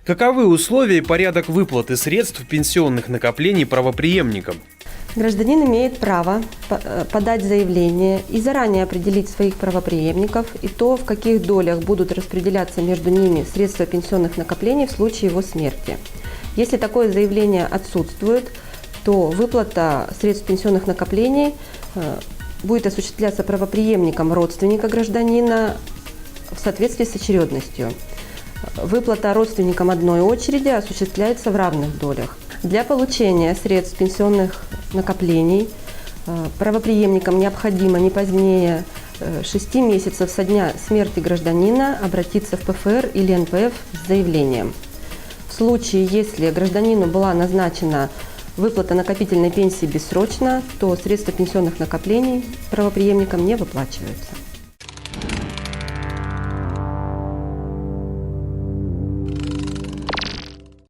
Каковы условия и порядок выплаты средств пенсионных накоплений правопреемникам? Гражданин имеет право подать заявление и заранее определить своих правопреемников и то, в каких долях будут распределяться между ними средства пенсионных накоплений в случае его смерти. Если такое заявление отсутствует, то выплата средств пенсионных накоплений будет осуществляться правопреемником родственника гражданина в соответствии с очередностью. Выплата родственникам одной очереди осуществляется в равных долях. Для получения средств пенсионных накоплений правопреемникам необходимо не позднее 6 месяцев со дня смерти гражданина обратиться в ПФР или НПФ с заявлением. В случае, если гражданину была назначена выплата накопительной пенсии бессрочно, то средства пенсионных накоплений правопреемникам не выплачиваются.